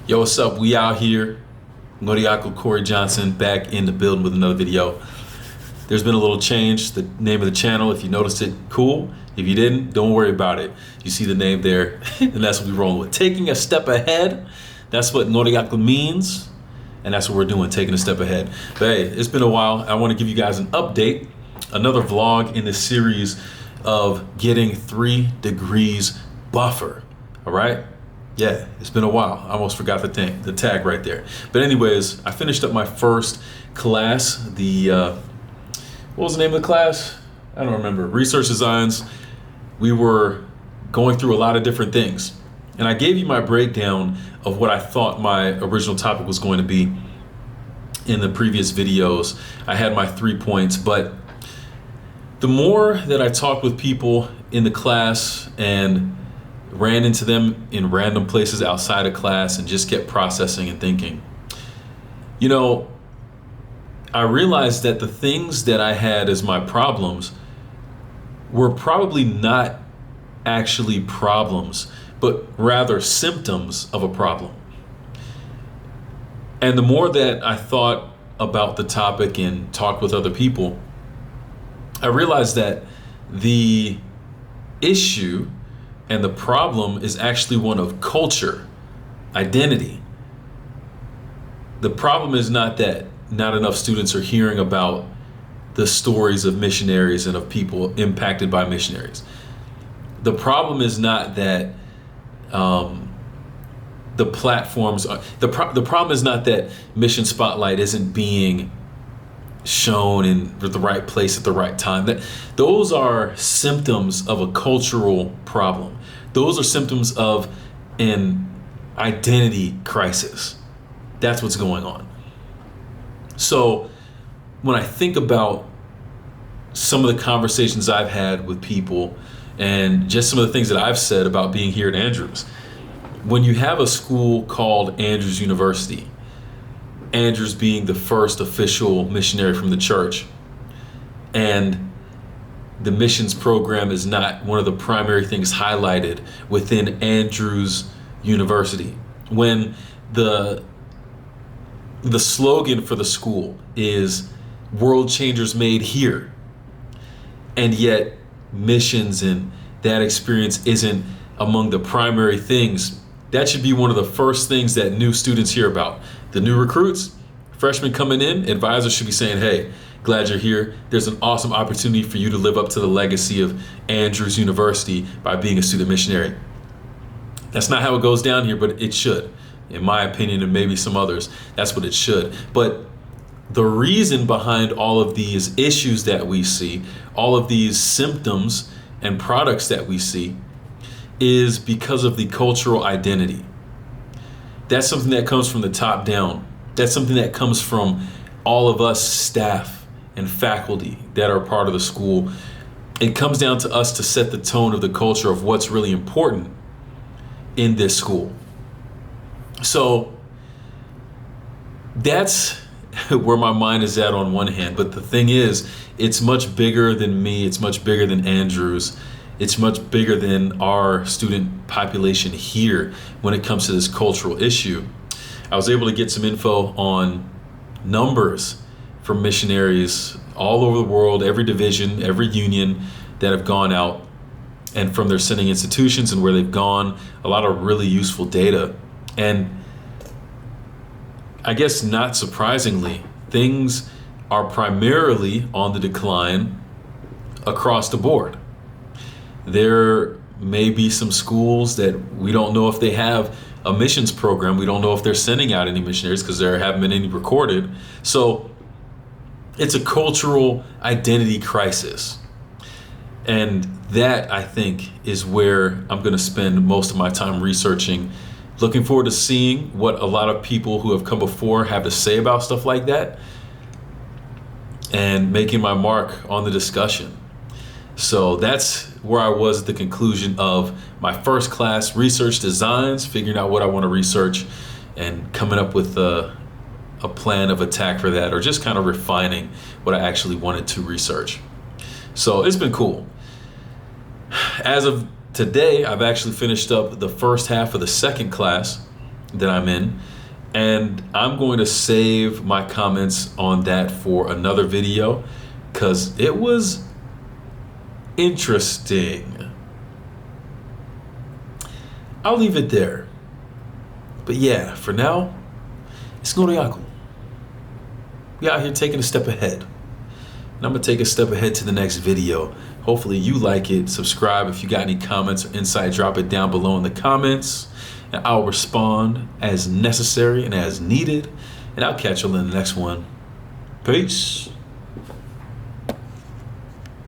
Yo, what's up? We out here. Ngodiako Corey Johnson back in the building with another video. There's been a little change. The name of the channel, if you noticed it, cool. If you didn't, don't worry about it. You see the name there, and that's what we're rolling with. Taking a step ahead. That's what Ngodiako means, and that's what we're doing, taking a step ahead. But hey, it's been a while. I want to give you guys an update, another vlog in this series of getting 3 degrees buffer. All right? Yeah, it's been a while. I almost forgot the tag right there. But anyways, I finished up my first class. What was the name of the class? I don't remember. Research Designs. We were going through a lot of different things. And I gave you my breakdown of what I thought my original topic was going to be in the previous videos. I had my 3 points, but the more that I talked with people in the class and ran into them in random places outside of class and just kept processing and thinking, you know, I realized that the things that I had as my problems were probably not actually problems, but rather symptoms of a problem. And the more that I thought about the topic and talked with other people, I realized that the issue and the problem is actually one of culture, identity. The problem is not that not enough students are hearing about the stories of missionaries and of people impacted by missionaries. The problem is not that the platforms are, the problem is not that Mission Spotlight isn't being shown in the right place at the right time. Those are symptoms of a cultural problem. Those are symptoms of an identity crisis. That's what's going on. So when I think about some of the conversations I've had with people and just some of the things that I've said about being here at Andrews, when you have a school called Andrews University, Andrews being the first official missionary from the church, and the missions program is not one of the primary things highlighted within Andrews University. When the slogan for the school is "World Changers Made Here," and yet missions and that experience isn't among the primary things, that should be one of the first things that new students hear about. The new recruits, freshmen coming in, advisors should be saying, hey, glad you're here. There's an awesome opportunity for you to live up to the legacy of Andrews University by being a student missionary. That's not how it goes down here, but it should. In my opinion, and maybe some others, that's what it should. But the reason behind all of these issues that we see, all of these symptoms and products that we see, is because of the cultural identity. That's something that comes from the top down. That's something that comes from all of us staff and faculty that are part of the school. It comes down to us to set the tone of the culture of what's really important in this school. So that's where my mind is at on one hand. But the thing is, it's much bigger than me. It's much bigger than Andrews. It's much bigger than our student population here when it comes to this cultural issue. I was able to get some info on numbers from missionaries all over the world, every division, every union that have gone out, and from their sending institutions and where they've gone, a lot of really useful data. And I guess not surprisingly, things are primarily on the decline across the board. There may be some schools that we don't know if they have a missions program. We don't know if they're sending out any missionaries because there haven't been any recorded. So it's a cultural identity crisis. And that, I think, is where I'm going to spend most of my time researching. Looking forward to seeing what a lot of people who have come before have to say about stuff like that and making my mark on the discussion. So that's where I was at the conclusion of my first class, Research Designs, figuring out what I want to research and coming up with a plan of attack for that, or just kind of refining what I actually wanted to research. So it's been cool. As of today, I've actually finished up the first half of the second class, that I'm in. And I'm going to save my comments on that for another video because it was interesting. I'll leave it there. But yeah, for now, it's Ngoriaku. We out here taking a step ahead. And I'm going to take a step ahead to the next video. Hopefully you like it. Subscribe. If you got any comments or insight, drop it down below in the comments. And I'll respond as necessary and as needed. And I'll catch you in the next one. Peace.